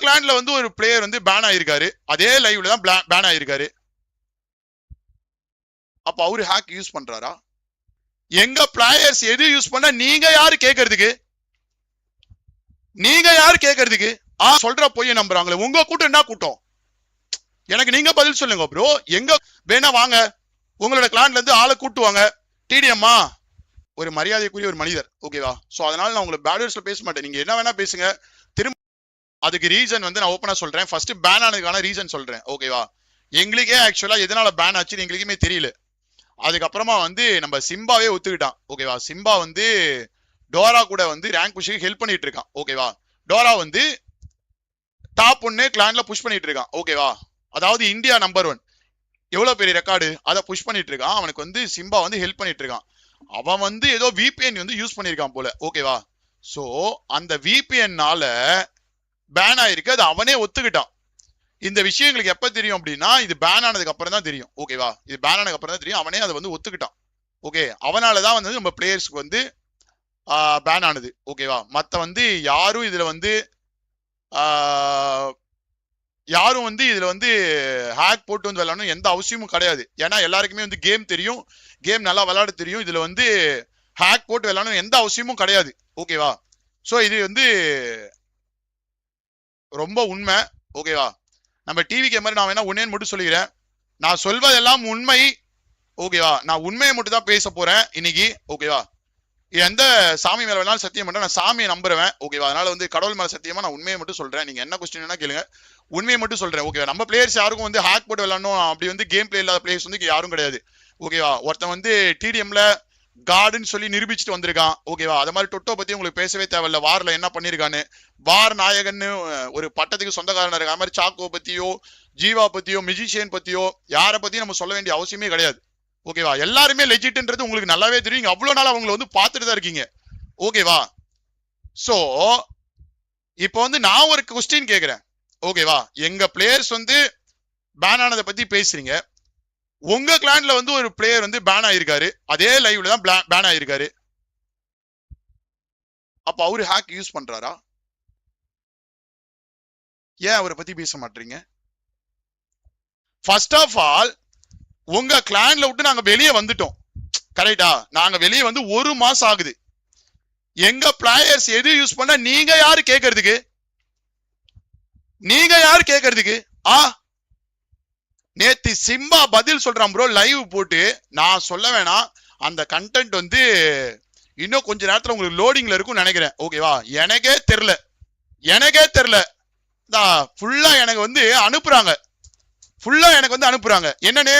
கிளான்ல வந்து ஒரு பிளேயர் வந்து பேன் ஆயிருக்காரு, அதே லைவ்ல தான் பேன் ஆயிருக்காரு. அப்ப அவரு ஹேக் யூஸ் பண்றாரா? எங்க பிளேயர்ஸ் எது யூஸ் பண்ணா நீங்க யாரு கேக்குறதுக்கு? நீங்க யாரு கேக்குறதுக்கு? சொல்ற பொய்ய நம்புறாங்களே, உங்க கூட்டம் என்ன கூட்டம்? எனக்கு நீங்க பதில் சொல்லுங்க ப்ரோ. எங்க வேணா வாங்க, உங்களோட கிளான்ல இருந்து ஆளை கூட்டுவாங்க. டிடிஎம்மா ஒரு மரியாதைக்குரிய ஒரு மனிதர், ஓகேவா? சோ அதனால நான் உங்களுக்கு பேட் வேர்ட்ஸ்ல பேச மாட்டேன். நீங்க என்ன வேணா பேசுங்க. திரும்ப அதுக்கு ரீசன் வந்து நான் ஓப்பனா சொல்றேன். ஃபர்ஸ்ட் பேன் ஆனதுக்கான ரீசன் சொல்றேன், ஓகேவா? எங்களுக்கே ஆக்சுவலா எதனால பேன் ஆச்சுன்னு எங்களுக்குமே தெரியல. அதுக்கப்புறமா வந்து நம்ம சிம்பாவே ஒத்துக்கிட்டான், ஓகேவா? சிம்பா வந்து டோரா கூட வந்து ரேங்க் புஷ்க்கு ஹெல்ப் பண்ணிட்டு இருக்கான், ஓகேவா? டோரா வந்து டாப் 1 கிளான்ல புஷ் பண்ணிட்டு இருக்கான், ஓகேவா? அதாவது இந்தியா நம்பர் 1 எவ்வளவு பெரிய ரெக்கார்டு அதை புஷ் பண்ணிட்டு இருக்கான். அவனுக்கு வந்து சிம்பா வந்து ஹெல்ப் பண்ணிட்டு இருக்கான். அவன் வந்து ஏதோ VPN வந்து யூஸ் பண்ணிருக்கான் போல, ஓகேவா? சோ அந்த VPN-னால பேன் ஆயிருக்கு, அது அவனே ஒத்துக்கிட்டான். இந்த விஷயங்களுக்கு எப்ப தெரியும் அப்படின்னா, இது பேன் ஆனதுக்கு அப்புறம் தான் தெரியும், ஓகேவா? இது பேன் ஆனதுக்கு அப்புறம் தான் தெரியும். அவனே அதை வந்து ஒத்துக்கிட்டான், ஓகே? அவனாலதான் வந்து நம்ம பிளேயர்ஸ்க்கு வந்து பேன் ஆனது, ஓகேவா? மத்த வந்து யாரும் இதுல வந்து யாரும் வந்து இதுல வந்து ஹேக் போட்டு வந்து விளையாடணும் எந்த அவசியமும் கிடையாது. ஏன்னா எல்லாருக்குமே வந்து கேம் தெரியும், கேம் நல்லா விளையாட தெரியும். இதுல வந்து ஹேக் போட்டு விளையாடணும் எந்த அவசியமும் கிடையாது, ஓகேவா? சோ இது வந்து ரொம்ப உண்மை, ஓகேவா? நம்ம டிவி கேமரா நான் வேணா ஒன்னே மட்டும் சொல்லிக்கிறேன், நான் சொல்வதெல்லாம் உண்மை, ஓகேவா? நான் உண்மையை மட்டும் தான் பேச போறேன் இன்னைக்கு, ஓகேவா? எந்த சாமி மேல வேணாலும் சத்தியம் பண்றேன், நான் சாமியை நம்புறேன், ஓகேவா? அதனால வந்து கடவுள் மேல சத்தியமா நான் உண்மையை மட்டும் சொல்றேன். நீங்க என்ன கொஸ்டின் வேணா கேளுங்க, உண்மையை மட்டும் சொல்றேன், ஓகேவா? நம்ம பிளேயர்ஸ் யாருக்கும் வந்து ஹேக் போட்டு விளையாடணும் அப்படி வந்து கேம் பிளே இல்லாத பிளேயர்ஸ் வந்து யாரும் கிடையாது, ஓகேவா? ஒருத்தன் வந்து டிடிஎம்ல கார்டுன்னு சொல்லி நிரூபிச்சுட்டு வந்திருக்கான், ஓகேவா? அது மாதிரி டொட்டோ பத்தி உங்களுக்கு பேசவே தேவையில்ல. வார்ல என்ன பண்ணிருக்கான்னு, வார் நாயகன்னு ஒரு பட்டத்துக்கு சொந்தக்காரன் இருக்க மாதிரி சாக்கோ பத்தியோ ஜீவா பத்தியோ மியூசிஷியன் பத்தியோ யாரை பத்தியும் நம்ம சொல்ல வேண்டிய அவசியமே கிடையாது, ஓகேவா? எல்லாருமே லெஜிட்ன்றது உங்களுக்கு நல்லாவே தெரியும். அவ்வளவு நாள் அவங்களை வந்து பார்த்துட்டு தான் இருக்கீங்க, ஓகேவா? சோ இப்போ வந்து நான் ஒரு கொஸ்டின் கேக்குறேன், ஓகேவா? எங்க பிளேயர்ஸ் வந்து பேன் ஆனதை பத்தி பேசுறீங்க, உங்க கிளான்ல வந்து ஒரு பிளேயர் வந்து பேன் ஆயிருக்காரு, அதே லைவ்ல தான் பேன் ஆயிருக்காரு. அப்ப அவரு ஹேக் யூஸ் பண்றாரா? ஏன் அவரை பத்தி பேச மாட்டீங்க? ஃபர்ஸ்ட் ஆஃப் ஆல் உங்க கிளான்ல விட்டு நாங்க வெளியே வந்துட்டோம், கரெக்டா? நாங்க வெளியே வந்து 1 மாசம் ஆகுது. எங்க பிளேயர்ஸ் எது யூஸ் பண்ணா நீங்க யாரு கேக்குறதுக்கு? நீங்க யாரு கேக்குறதுக்கு? நேத்து சிம்பா பதில் சொல்றான் ப்ரோ லைவ் போட்டு. நான் சொல்ல வேணாம், அந்த கண்டென்ட் வந்து இன்னும் கொஞ்ச நேரத்துல உங்களுக்கு லோடிங்ல இருக்கும்னு நினைக்கிறேன், ஓகேவா? எனக்கே தெரியல. ஃபுல்லா எனக்கு வந்து அனுப்புறாங்க, என்னன்னு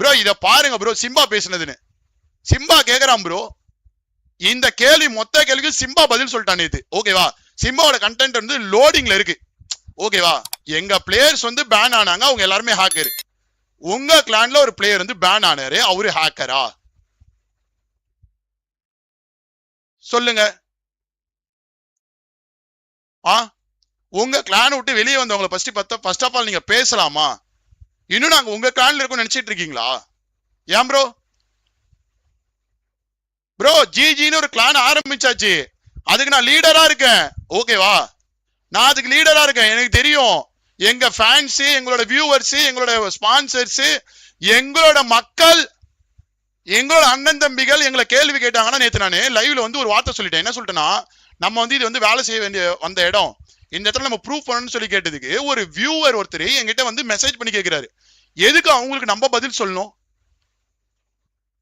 ப்ரோ இத பாருங்க ப்ரோ சிம்பா பேசுனதுன்னு. சிம்பா கேக்குறான் ப்ரோ, இந்த கேள்வி மொத்த கேள்விக்கு சிம்பா பதில் சொல்லிட்டான் நேத்து, ஓகேவா? சிம்பாவோட கண்டென்ட் வந்து லோடிங்ல இருக்கு, ஓகேவா? எங்க பிளேயர்ஸ் வந்து பேன் ஆனாங்க, அவங்க எல்லாருமே ஹேக்கர். உங்க கிளான்ல ஒரு பிளேயர் வந்து பேன் ஆனாரு, அவரு ஹேக்கரா? சொல்லுங்க. உங்க கிளான் விட்டு வெளியே வந்தவங்களை ஃபர்ஸ்ட் ஆஃப் ஆல் நீங்க பேசலாமா? இன்னும் நாங்க உங்க கிளான்ல இருக்கோம் நினைச்சிட்டு இருக்கீங்களா? ஏன் ப்ரோ ஜிஜின்னு ஒரு கிளான் ஆரம்பிச்சாச்சு, அதுக்கு நான் லீடரா இருக்கேன், ஓகேவா? நான் அதுக்கு லீடரா இருக்கேன். எனக்கு தெரியும் எங்க ஃபேன்ஸ், எங்களோட வியூவர்ஸ், எங்களோட ஸ்பான்சர்ஸ், எங்களோட மக்கள், எங்களோட அண்ணன் தம்பிகள் எங்களை கேள்வி கேட்டாங்கன்னா, நேத்து நான் லைவ்ல வந்து ஒரு வார்த்தை சொல்லிட்டேன். என்ன சொல்லிட்டேன்னா, நம்ம வந்து இது வந்து வேலை செய்ய வேண்டிய வந்த இடம், இந்த இடத்துல நம்ம ப்ரூவ் பண்ணணும்னு சொல்லி கேட்டதுக்கு ஒரு வியூவர் ஒருத்தர் என்கிட்ட வந்து மெசேஜ் பண்ணி கேட்கிறாரு, எதுக்கு அவங்களுக்கு நம்ம பதில் சொல்லணும்?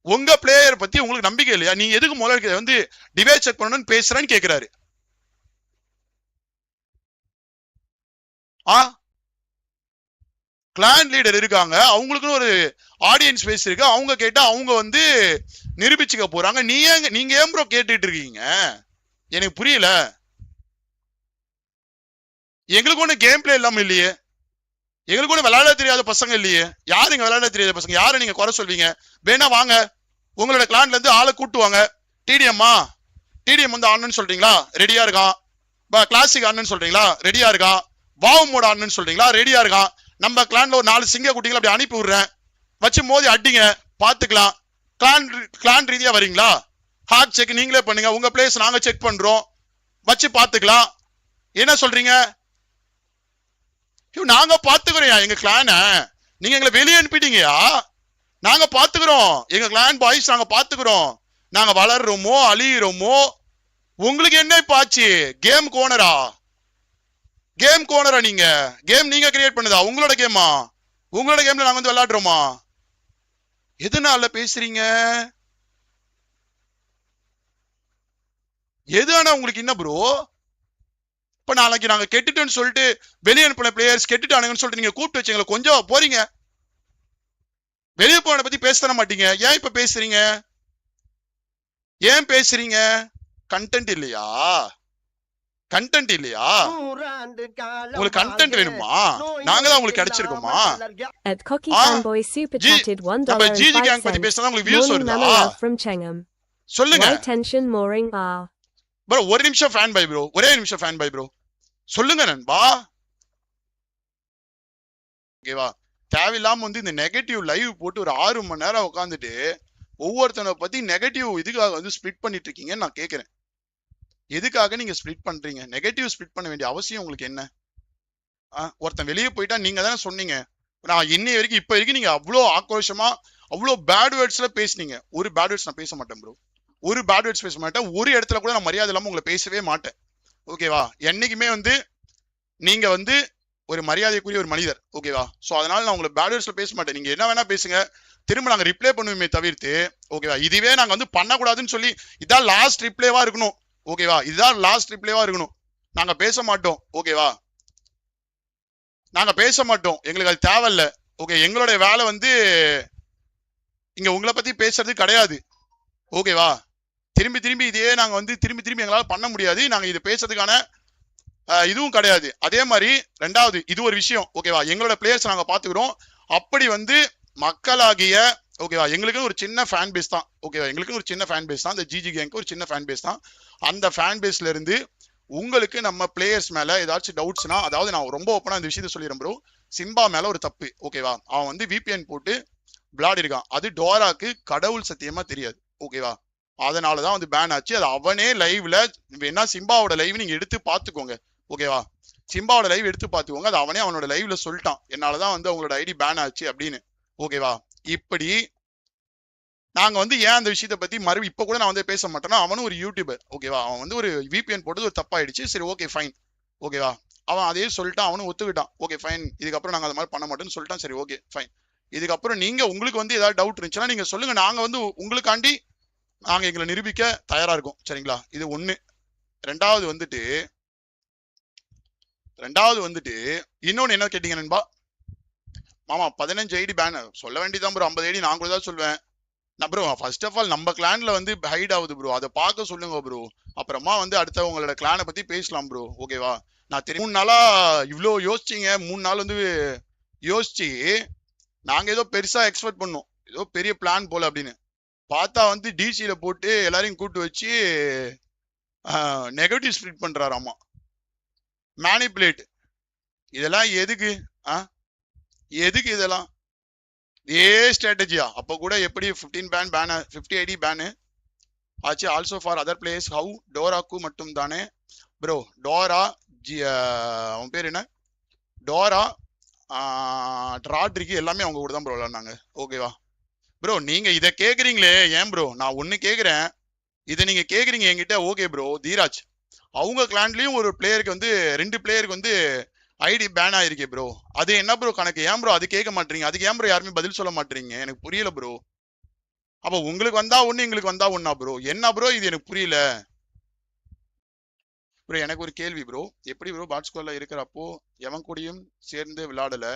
உங்க பிளேயர் பத்தி உங்களுக்கு நம்பிக்கை இல்லையா? நீங்க எதுக்கு முதல்ல வந்து டிபேட் செக் பண்ணணும்னு பேசுறேன்னு கேட்கிறாரு. கிளான் லீடர் இருக்காங்க, அவங்களுக்குன்னு ஒரு ஆடியன்ஸ் பேஸ் இருக்கு, அவங்க கேட்டா அவங்க வந்து நிரூபிச்சுக்க போறாங்க. நீங்க ஏன் ப்ரோ கேட்டுட்டு இருக்கீங்க? எனக்கு புரியல. எங்களுக்கு ஒண்ணு கேம் பிளே இல்லாம இல்லையே, எங்களுக்கு ஒண்ணு விளையாட தெரியாத பசங்க இல்லையே. யாருங்க விளையாட தெரியாத பசங்க? யாரை நீங்க குறை சொல்வீங்க? வேணா வாங்க, உங்களோட கிளான்ல இருந்து ஆளை கூட்டுவாங்க. டிடிஎம் வந்து ஆடணும்னு சொல்றீங்களா? ரெடியா இருக்கான். கிளாசிக் ஆடணும்னு சொல்றீங்களா? ரெடியா இருக்கான். வாவ் மோட் ஆடணும்னு சொல்றீங்களா? ரெடியா இருக்கான். நம்ம கிளான்ல ஒரு 4 சிங்க குட்டிகளை அப்படி அனுப்பி விடுறேன், வச்சு மோதி அடிங்க, பாத்துக்கலாம். கிளான் ரீதியா வரீங்களா? ஹார்ட் செக் நீங்களே பண்ணுங்க, உங்க பிளேஸ் நாங்க செக் பண்றோம், வச்சு பாத்துக்கலாம். என்ன சொல்றீங்க? நாங்க பாத்துக்கிறோம் எங்க கிளான, நீங்க எங்களை வெளியே அனுப்பிட்டீங்கயா. நாங்க பாத்துக்கிறோம் எங்க கிளான் பாய்ஸ், நாங்க பாத்துக்கிறோம். நாங்க வளர்றோமோ அழியிறோமோ உங்களுக்கு என்ன இப்ப ஆச்சு? கேம் கோனரா? கேம் கோனரா? நீங்க கேம் நீங்க கிரியேட் பண்ணுதா? உங்களோட கேமா? உங்களோட கேம்ல நாங்க வந்து விளையாடுறோமா? எதுனால பேசுறீங்க? எது ஆனா உங்களுக்கு என்ன ப்ரோ? இப்ப நாளைக்கு நாங்க கெட்டுட்டோன்னு சொல்லிட்டு வெளியே அனுப்பின பிளேயர்ஸ் கெட்டுட்டானுங்கன்னு சொல்லிட்டு நீங்க கூப்பிட்டு வச்சீங்களா? கொஞ்சம் போறீங்க, வெளியே போன பத்தி பேச தர மாட்டீங்க. ஏன் இப்ப பேசுறீங்க? ஏன் பேசுறீங்க? கண்டென்ட் இல்லையா? கண்டென்ட் இல்லையா? உங்களுக்கு கண்டென்ட் வேணுமா? நாங்க தான் உங்களுக்கு கிடைச்சிருக்கோமா? நம்ம ஜிஜி கேங் பத்தி பேசினா உங்களுக்கு வியூஸ் வருதா? சொல்லுங்க ப்ரோ. ஒரு நிமிஷம் ஃபேன் பை ப்ரோ, ஒரே நிமிஷம் ஃபேன் பை ப்ரோ. சொல்லுங்க நண்பா. ஓகேவா? தேவையில்லாம வந்து இந்த நெகட்டிவ் லைவ் போட்டு ஒரு 6 மணி நேரம் உட்காந்துட்டு ஒவ்வொருத்தனை பத்தி நெகட்டிவ் இதுக்காக வந்து ஸ்பிளிட் பண்ணிட்டு இருக்கீங்கன்னு நான் கேக்குறேன். எதுக்காக நீங்க ஸ்பிளிட் பண்றீங்க? நெகட்டிவ் ஸ்பிளிட் பண்ண வேண்டிய அவசியம் உங்களுக்கு என்ன? ஒருத்தன் வெளியே போயிட்டா நீங்க தானே சொன்னீங்க. நான் இன்னை வரைக்கும் இப்ப வரைக்கும் நீங்க அவ்வளோ ஆக்ரோஷமா அவ்வளோ பேட் வேர்ட்ஸ்ல பேசுனீங்க. ஒரு பேட் வேர்ட்ஸ் நான் பேச மாட்டேன் ப்ரோ, ஒரு பேட் வேர்ட்ஸ் பேச மாட்டேன். ஒரு இடத்துல கூட நான் மரியாதை இல்லாம உங்களை பேசவே மாட்டேன். ஓகேவா? என்னைக்குமே வந்து நீங்க வந்து ஒரு மரியாதைக்குரிய ஒரு மனிதர். ஓகேவா? சோ அதனால நான் உங்களை பேட் வேர்ட்ஸ்ல பேச மாட்டேன். நீங்க என்ன வேணா பேசுங்க, திரும்ப நாங்க ரிப்ளை பண்ணுவோமே தவிர்த்து, ஓகேவா, இதுவே நாங்க வந்து பண்ணக்கூடாதுன்னு சொல்லி இதான் லாஸ்ட் ரிப்ளைவா இருக்கணும். ஓகேவா? இதுதான் லாஸ்ட் ரிப்ளைவா இருக்கணும். நாங்க பேச மாட்டோம். ஓகேவா? நாங்க பேச மாட்டோம், எங்களுக்கு அது தேவையில்ல. ஓகே, எங்களுடைய வேலை வந்து இங்க உங்களை பத்தி பேசுறது கிடையாது. ஓகேவா? திரும்பி திரும்பி இதே நாங்க வந்து திரும்பி திரும்பி எங்களால பண்ண முடியாது. நாங்க இது பேசுறதுக்கான இதுவும் கிடையாது. அதே மாதிரி ரெண்டாவது இது ஒரு விஷயம். ஓகேவா? எங்களோட பிளேயர்ஸ் நாங்க பாத்துக்கிறோம். அப்படி வந்து மக்களாகிய, ஓகேவா, எங்களுக்கு ஒரு சின்ன ஃபேன் பேஸ் தான். ஓகேவா? எங்களுக்கு ஒரு சின்ன ஃபேன் பேஸ் தான். இந்த ஜிஜி கேங்க்கு ஒரு சின்ன ஃபேன் பேஸ் தான். அந்த ஃபேன் பேஸ்ல இருந்து உங்களுக்கு நம்ம பிளேயர்ஸ் மேல ஏதாச்சும் டவுட்ஸ்னா, அதாவது நான் ரொம்ப ஓப்பனா இந்த விஷயத்த சொல்லிடுறேன் ப்ரோ. சிம்பா மேல ஒரு தப்பு. ஓகேவா? அவன் வந்து விபிஎன் போட்டு விளையாடி இருக்கான். அது டோராக்கு கடவுள் சத்தியமா தெரியாது. ஓகேவா? அதனாலதான் வந்து பேன் ஆச்சு. அது அவனே லைவ்ல வேணா சிம்பாவோட லைவ் நீங்க எடுத்து பாத்துக்கோங்க. ஓகேவா? சிம்பாவோட லைவ் எடுத்து பாத்துக்கோங்க. அது அவனே அவனோட லைவ்ல சொல்லிட்டான், என்னாலதான் வந்து அவங்களோட ஐடி பேன் ஆச்சு அப்படின்னு. ஓகேவா? இப்படி நாங்க வந்து ஏன் அந்த விஷயத்த பத்தி இப்ப கூட நான் வந்து பேச மாட்டேன்னா, அவனும் ஒரு யூடியூபர். ஓகேவா? அவன் வந்து ஒரு விபிஎன் போட்டது ஒரு தப்பாயிடுச்சு. சரி, ஓகே ஃபைன். ஓகேவா? அவன் அதே சொல்லிட்டான், அவனும் ஒத்துக்கிட்டான். ஓகே ஃபைன், இதுக்கப்புறம் நாங்க அது மாதிரி பண்ண மாட்டோம்னு சொல்லிட்டான். சரி, ஓகே ஃபைன். இதுக்கப்புறம் நீங்க உங்களுக்கு வந்து ஏதாவது டவுட் இருந்துச்சுன்னா நீங்க சொல்லுங்க. நாங்க வந்து உங்களுக்காண்டி நாங்க எங்களை நிரூபிக்க தயாரா இருக்கோம். சரிங்களா? இது ஒண்ணு. ரெண்டாவது வந்துட்டு இன்னொன்னு என்ன கேட்டீங்க நண்பா? மாமா 15 ஐடி பேன் சொல்ல வேண்டியதான் ப்ரோ. 50 ஐடி நான் கூட தான் சொல்வேன். நான் ப்ரோ ஃபர்ஸ்ட் ஆஃப் ஆல் நம்ம கிளான்ல வந்து ஹைட் ஆகுது ப்ரோ, அதை பார்க்க சொல்லுங்க ப்ரோ. அப்புறமா வந்து அடுத்த உங்களோட கிளானை பத்தி பேசலாம் ப்ரோ. ஓகேவா? நான் 3 நாளா இவ்வளோ யோசிச்சிங்க. 3 நாள் வந்து யோசிச்சு நாங்க ஏதோ பெருசா எக்ஸ்பெக்ட் பண்ணோம், ஏதோ பெரிய பிளான் போல அப்படின்னு. பார்த்தா வந்து டிசியில போட்டு எல்லாரையும் கூட்டு வச்சு நெகட்டிவ் ஸ்ப்ளிட் பண்றாராமா, மேனிபுலேட். இதெல்லாம் எதுக்கு? எதுக்கு இதெல்லாம்? ஏ ஸ்ட்ராட்டஜியா? அப்ப கூட எப்படி 15 பேன் 50 ஐடி பேனு ஆச்சு. Also for other players how டோராக்கு மட்டும் தானே ப்ரோ? டோரா அவன் பேர் என்ன, டோரா ராட்ரிக்கு எல்லாமே அவங்க கூட தான் ப்ரோ விளையாடுனாங்க. ஓகேவா ப்ரோ? நீங்க இதை கேக்குறீங்களே ஏன் ப்ரோ? நான் ஒண்ணு கேக்குறேன், இதை நீங்க கேக்குறீங்க என்கிட்ட. ஓகே ப்ரோ, தீராஜ் அவங்க கிளான்லயும் ஒரு பிளேயருக்கு வந்து 2 பிளேயருக்கு வந்து ஐடி பேன் ஆயிருக்கே ப்ரோ. அது என்ன ப்ரோ கணக்கு? ஏன் ப்ரோ அது கேட்க மாட்டீங்க? அதுக்கு ஏன் ப்ரோ யாருமே பதில் சொல்ல மாட்டீங்க? எனக்கு புரியல ப்ரோ. அப்ப உங்களுக்கு வந்தா ஒண்ணு, எங்களுக்கு வந்தா ஒண்ணா ப்ரோ? என்ன ப்ரோ இது? எனக்கு புரியல ப்ரோ. எனக்கு ஒரு கேள்வி ப்ரோ. எப்படி ப்ரோ பாட்ஸ்கோல்ல இருக்கிறப்போ எவன் கூடயும் சேர்ந்து விளையாடல,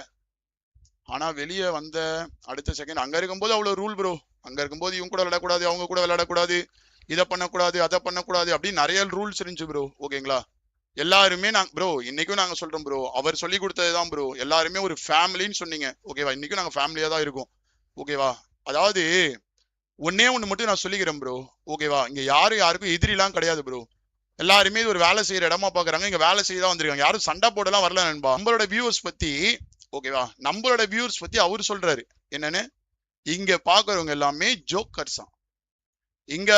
ஆனா வெளியே வந்த அடுத்த செகண்ட் அங்க இருக்கும்போது அவ்வளவு ரூல் ப்ரோ. அங்க இருக்கும்போது இவங்க கூட விளையாடக்கூடாது, அவங்க கூட விளையாடக்கூடாது, இதை பண்ணக்கூடாது, அதை பண்ணக்கூடாது, அப்படின்னு நிறைய ரூல்ஸ் இருந்துச்சு ப்ரோ. ஓகேங்களா? எல்லாருமே நாங்க ப்ரோ இன்னைக்கும் நாங்க சொல்றோம் ப்ரோ, அவர் சொல்லி கொடுத்ததுதான் ப்ரோ. எல்லாருமே ஒரு ஃபேமிலின்னு சொன்னீங்க. ஓகேவா? இன்னைக்கும் நாங்க ஃபேமிலியா தான் இருக்கோம். ஓகேவா? அதாவது ஒன்னே ஒண்ணு மட்டும் நான் சொல்லிக்கிறேன் ப்ரோ. ஓகேவா? இங்க யாருக்கும் எதிரிலாம் கிடையாது ப்ரோ. எல்லாருமே இது ஒரு வேலை செய்யற இடமா பாக்குறாங்க. இங்க வேலை செய்ய தான் வந்திருக்காங்க. யாரும் சண்டை போடலாம் வரல நண்பா. நம்மளோட வியூவர்ஸ் பத்தி, ஓகேவா, நம்மளோட வியூவர்ஸ் பத்தி அவரு சொல்றாரு என்னன்னு, இங்க பாக்குறவங்க எல்லாமே ஜோக்கர்ஸா. இங்க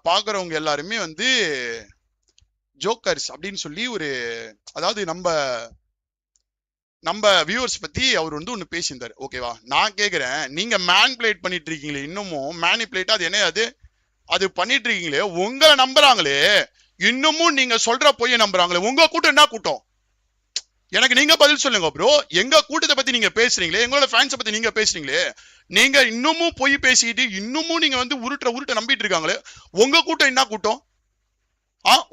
பாக்குறவங்க எல்லாருமே வந்து ஜோக்கர்ஸ் அப்படின்னு சொல்லி ஒரு, அதாவது நம்ம நம்ம வியூவர்ஸ் பத்தி அவர் வந்து ஒண்ணு பேசியிருந்தாரு. ஓகேவா, நான் கேக்குறேன், நீங்க மேனிபுலேட் பண்ணிட்டு இருக்கீங்களே, இன்னமும் மேனிபுலேட், அது என்ன அது பண்ணிட்டு இருக்கீங்களே, உங்களை நம்புறாங்களே, இன்னமும் நீங்க சொல்ற பொய்ய நம்புறாங்களே. உங்க கூட்டம் என்ன கூட்டம்? எனக்கு நீங்க பதில் சொல்லுங்க ப்ரோ. எங்க கூட்டத்தை பத்தி நீங்க பேசுறீங்களே, எங்களோட ஃபேன்ஸை பத்தி நீங்க பேசுறீங்களே, நீங்க இன்னமும் பொய் பேசிக்கிட்டு இன்னமும் நீங்க வந்து உருட்ட நம்பிட்டு இருக்காங்களே, உங்க கூட்டம் என்ன கூட்டம்?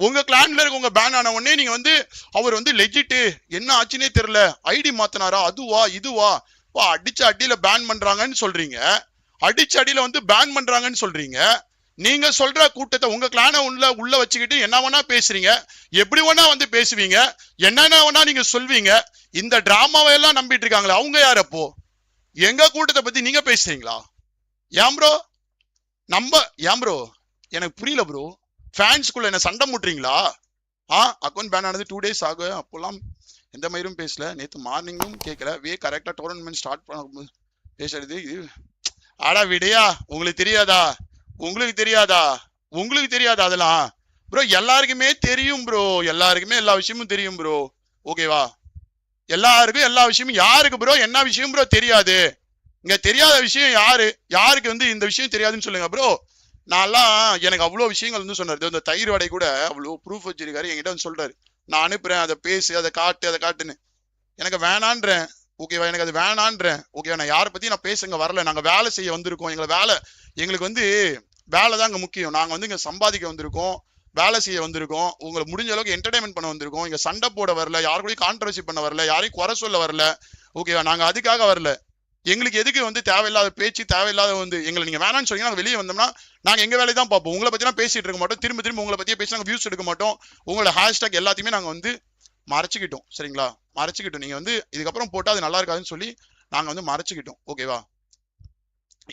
உங்க கிளான்ல இருக்க உங்க பேன் ஆன உடனே நீங்க வந்து அவர் வந்து லெஜிட், என்ன ஆச்சுன்னே தெரியல, ஐடி மாத்தினாரா, அதுவா இதுவா, அடிச்ச அடியில பேன் பண்றாங்கன்னு சொல்றீங்க, அடிச்ச அடியில வந்து பேன் பண்றாங்கன்னு சொல்றீங்க. நீங்க சொல்ற கூட்டத்தை உங்க கிளான உள்ள வச்சுக்கிட்டு என்ன வேணா பேசுறீங்க, எப்படி வேணா வந்து பேசுவீங்க, என்னென்ன வேணா நீங்க சொல்வீங்க. இந்த டிராமாவை எல்லாம் நம்பிட்டு இருக்காங்களே, அவங்க யார்? அப்போ எங்க கூட்டத்தை பத்தி நீங்க பேசுறீங்களா? ஏன் ப்ரோ ஏன் ப்ரோ எனக்கு புரியல ப்ரோ. ஃபேன்ஸ்குள்ள என்ன சண்டை முட்டுறீங்களா? அக்கௌண்ட் பேன் ஆனது 2 days ஆகும், அப்போல்லாம் எந்த மாதிரியும் பேசல, நேற்று மார்னிங்கும் கேட்கல, கரெக்டா டோர்னமெண்ட் ஸ்டார்ட் பண்ண பேசுறது இது. ஆடா விடையா, உங்களுக்கு தெரியாதா? உங்களுக்கு தெரியாதா அதெல்லாம்? ப்ரோ எல்லாருக்குமே தெரியும் ப்ரோ, எல்லாருக்குமே எல்லா விஷயமும் தெரியும் ப்ரோ. ஓகேவா, எல்லாருக்கும் எல்லா விஷயமும். யாருக்கு ப்ரோ என்ன விஷயம் ப்ரோ தெரியாது? இங்க தெரியாத விஷயம் யாருக்கு வந்து இந்த விஷயம் தெரியாதுன்னு சொல்லுங்க ப்ரோ. நான்லாம் எனக்கு அவ்வளவு விஷயங்கள் வந்து சொன்னாரு. இந்த தயிர் வடை கூட அவ்வளவு ப்ரூஃப் வச்சிருக்காரு, என்கிட்ட வந்து சொல்றாரு, நான் அனுப்புறேன், அதை பேசு, அதை காட்டுன்னு. எனக்கு வேணான்றேன். ஓகேவா, எனக்கு அது வேணான்றேன். ஓகேவா, நான் யாரை பத்தி நான் பேசுங்க வரல, நாங்க வேலை செய்ய வந்திருக்கோம். எங்களுக்கு வந்து வேலை தான் இங்க முக்கியம். நாங்க வந்து இங்க சம்பாதிக்க வந்திருக்கோம், வேலை செய்ய வந்திருக்கோம், உங்களை முடிஞ்ச அளவுக்கு என்டர்டைன்மெண்ட் பண்ண வந்திருக்கோம். இங்க சண்டை போட வரல, யாரு கூடயும் கான்ட்ரவர்சி பண்ண வரல, யாரையும் குறை சொல்ல வரல. ஓகேவா, நாங்க அதுக்காக வரல. எங்களுக்கு எதுக்கு வந்து தேவையில்லாத பேச்சு, தேவையில்லாத வந்து எங்களை நீங்க வேணாம்னு சொன்னீங்கன்னா நாங்க வெளியே வந்தோம்னா நாங்க எங்க வேலையை தான் பார்ப்போம். உங்களை பத்தி பேசிட்டு இருக்க மாட்டோம், திரும்ப உங்களை பத்தியே பேசி நாங்க வியூஸ் எடுக்க மாட்டோம். உங்களோட ஹேஷ்டாக் எல்லாத்தையுமே நாங்க வந்து மறைச்சிக்கிட்டோம். சரிங்களா, மறைச்சிக்கிட்டோம். நீங்க வந்து இதுக்கப்புறம் போட்டா அது நல்லா இருக்காதுன்னு சொல்லி நாங்க வந்து மறைச்சிக்கிட்டோம். ஓகேவா,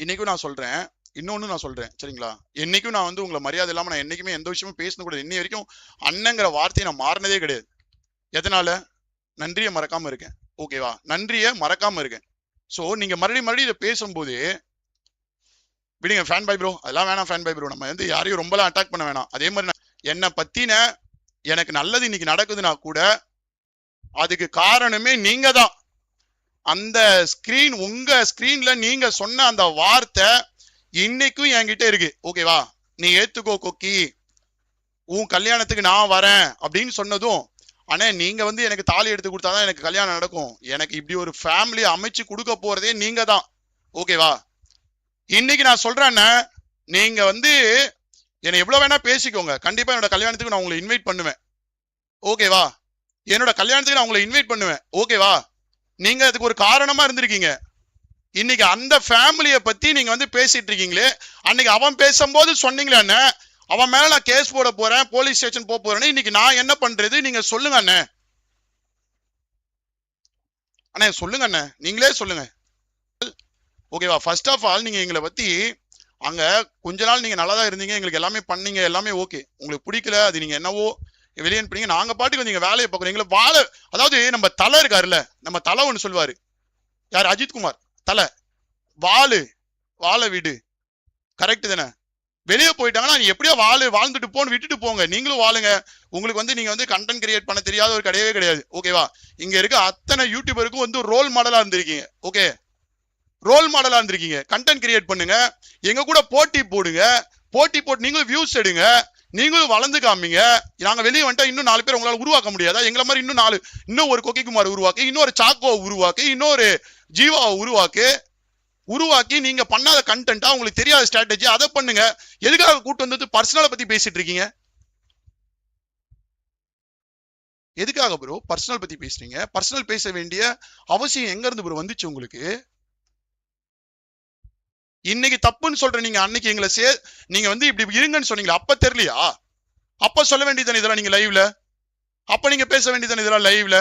இன்னைக்கும் நான் சொல்றேன், இன்னொன்னு நான் சொல்றேன். சரிங்களா, என்னைக்கும் நான் வந்து உங்களை மரியாதை இல்லாம நான் என்னைக்குமே எந்த விஷயமும் பேசணும் கூட, இன்னை வரைக்கும் அண்ணங்கிற வார்த்தையை நான் மாறினதே கிடையாது. எதனால? நன்றியை மறக்காம இருக்கேன். ஓகேவா, நன்றியை மறக்காம இருக்கேன். சோ நீங்க மறுபடியும் இதை பேசும்போது விடுங்க, ஃபேன் பை ப்ரோ, அதெல்லாம் வேணாம். ஃபேன் பை ப்ரோ, நம்ம வந்து யாரையும் ரொம்பலாம் அட்டாக் பண்ண வேணாம். அதே மாதிரி என்னை பத்தின எனக்கு நல்லது இன்னைக்கு நடக்குதுன்னா கூட அதுக்கு காரணமே நீங்க தான். அந்த உங்க ஸ்கிரீன்ல நீங்க சொன்ன அந்த வார்த்தை இன்னைக்கும் என்கிட்ட இருக்கு. ஓகேவா, நீ ஏத்துக்கோ கொக்கி, உன் கல்யாணத்துக்கு நான் வரேன் அப்படின்னு சொன்னதும், ஆனா நீங்க வந்து எனக்கு தாலி எடுத்து கொடுத்தாதான் எனக்கு கல்யாணம் நடக்கும், எனக்கு இப்படி ஒரு ஃபேமிலி அமைச்சு கொடுக்க போறதே நீங்க தான். ஓகேவா, இன்னைக்கு நான் சொல்றேன், நீங்க வந்து என்னை எவ்வளவு வேணா பேசிக்கோங்க, கண்டிப்பா என்னோட கல்யாணத்துக்கு நான் உங்களை இன்வைட் பண்ணுவேன். ஓகேவா, என்னோட கல்யாணத்துக்கு நான் உங்களை இன்வைட் பண்ணுவேன். ஓகேவா, நீங்க அதுக்கு ஒரு காரணமா இருந்திருக்கீங்க. இன்னைக்கு அந்த ஃபேமிலியை பத்தி நீங்க வந்து பேசிட்டு இருக்கீங்களே, அன்னைக்கு அவன் பேசும்போது சொன்னீங்களே, அவன் மேல நான் கேஸ் போட போறேன், போலீஸ் ஸ்டேஷன் போறேன்னு, இன்னைக்கு நான் என்ன பண்றது? நீங்க சொல்லுங்க அண்ணே. அண்ணே சொல்லுங்க அண்ணே, நீங்களே சொல்லுங்க. ஓகேவா, ஃபர்ஸ்ட் ஆஃப் ஆல் நீங்க எங்களை பத்தி அங்க கொஞ்ச நாள் நீங்க நல்லா தான் இருந்தீங்க, எங்களுக்கு எல்லாமே பண்ணீங்க, எல்லாமே ஓகே. உங்களுக்கு பிடிக்கல, அது நீங்க என்னவோ வெளியே பண்ணீங்க, நாங்க பாட்டுக்கு வந்து நீங்க வேலையை பார்க்குறோம். எங்களை அதாவது நம்ம தலை இருக்காருல்ல, நம்ம தலை ஒண்ணு சொல்லுவாரு, யார்? அஜித்குமார் தலை, வாழை வீடு. கரெக்ட் தானே? வெளியே போயிட்டாங்கன்னா நீ எப்படியோ வாழ்ந்துட்டு போன்னு விட்டுட்டு போங்க, நீங்களும் வாழுங்க. உங்களுக்கு வந்து நீங்க வந்து கண்டென்ட் கிரியேட் பண்ண தெரியாத ஒரு கிடையவே கிடையாது. ஓகேவா, இங்க இருக்க அத்தனை யூடியூபருக்கும் வந்து ரோல் மாடலா இருந்திருக்கீங்க. ஓகே, ரோல் மாடலா இருந்திருக்கீங்க. கண்டென்ட் கிரியேட் பண்ணுங்க, எங்க கூட போட்டி போட்டு நீங்களும் வியூஸ் எடுங்க, நீங்களும் வளர்ந்து காமிங்க. நாங்க வெளியே வந்துட்டா இன்னும் 4 பேர் உங்களால உருவாக்க முடியாதா? எங்களை மாதிரி இன்னும் ஒரு கொக்கிக்குமார் உருவாக்கு, இன்னொரு சாக்கோவை உருவாக்கு, இன்னொரு ஜீவாவை உருவாக்கி நீங்க பண்ணாத கண்டென்ட்டா, உங்களுக்கு தெரியாத ஸ்ட்ராட்டஜி, அதை பண்ணுங்க. எதுக்காக கூட்டு வந்து பர்சனலை பத்தி பேசிட்டு இருக்கீங்க? எதுக்காக ப்ரோ பர்சனல் பத்தி பேசுறீங்க? பர்சனல் பேச வேண்டிய அவசியம் எங்க இருந்து ப்ரோ வந்துச்சு உங்களுக்கு? இன்னைக்கு தப்புன்னு சொல்ற நீங்க, அன்னைக்கு எங்களை நீங்க வந்து இப்படி இருங்கன்னு சொன்னீங்களா, அப்ப தெரியலையா? அப்ப சொல்ல வேண்டியதானே இதெல்லாம் நீங்க லைவ்ல, அப்ப நீங்க பேச வேண்டியதானே இதெல்லாம் லைவ்ல.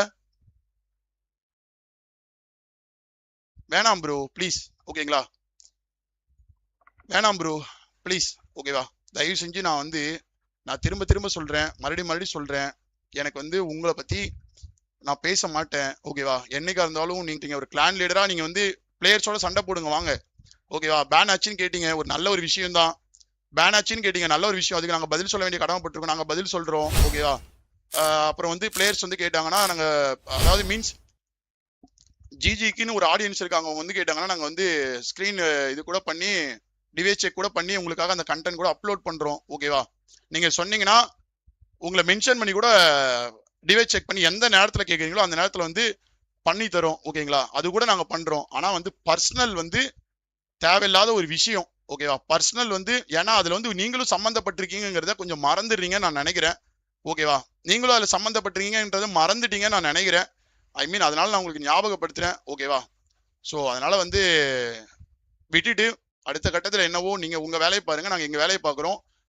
வேணாம் ப்ரோ ப்ளீஸ், ஓகேங்களா, வேணாம் ப்ரோ ப்ளீஸ். ஓகேவா, தயவு செஞ்சு நான் திரும்ப சொல்றேன், மறுபடியும் சொல்றேன், எனக்கு வந்து உங்களை பத்தி நான் பேச மாட்டேன். ஓகேவா, என்னைக்கா இருந்தாலும் நீங்க ஒரு கிளான் லீடரா நீங்க வந்து பிளேயர்ஸோட சண்டை போடுங்க வாங்க. ஓகேவா, பேன் ஆச்சுன்னு கேட்டீங்க, ஒரு நல்ல ஒரு விஷயம் தான். பேன் ஆச்சுன்னு கேட்டீங்க, நல்ல ஒரு விஷயம், அதுக்கு நாங்க பதில் சொல்ல வேண்டிய கடமைப்பட்டிருக்கோம், நாங்க பதில் சொல்றோம். ஓகேவா, அப்புறம் வந்து பிளேயர்ஸ் வந்து கேட்டாங்கன்னா நாங்க, அதாவது மீன்ஸ் ஜிஜிக்குன்னு ஒரு ஆடியன்ஸ் இருக்காங்க, அவங்க வந்து கேட்டாங்கன்னா நாங்க வந்து ஸ்கிரீன் இது கூட பண்ணி டிவைஸ் செக் கூட பண்ணி உங்களுக்காக அந்த கண்டென்ட் கூட அப்லோட் பண்றோம். ஓகேவா? நீங்க சொன்னீங்கன்னா உங்களை மென்ஷன் பண்ணி கூட டிவைஸ் செக் பண்ணி எந்த நேரத்துல கேக்குறீங்களோ அந்த நேரத்துல வந்து பண்ணி தரோம். ஓகேங்களா? அது கூட நாங்க பண்றோம். ஆனா வந்து பர்சனல் வந்து தேவையில்லாத ஒரு விஷயம். ஓகேவா? பர்சனல் வந்து ஏன்னா அதுல வந்து நீங்களும் சம்பந்தப்பட்டிருக்கீங்கிறத கொஞ்சம் மறந்துடுறீங்கன்னு நான் நினைக்கிறேன். ஓகேவா? நீங்களும் அதுல சம்பந்தப்பட்டிருக்கீங்கன்றத மறந்துட்டீங்கன்னு நான் நினைக்கிறேன். ஐ மீன் அதனால நான் உங்களுக்கு ஞாபகப்படுத்துறேன். ஓகேவா? சோ அதனால வந்து விட்டுட்டு அடுத்த கட்டத்துல என்னவோ நீங்க உங்க வேலையை பாருங்க, நாங்க எங்க வேலையை பார்க்குறோம்.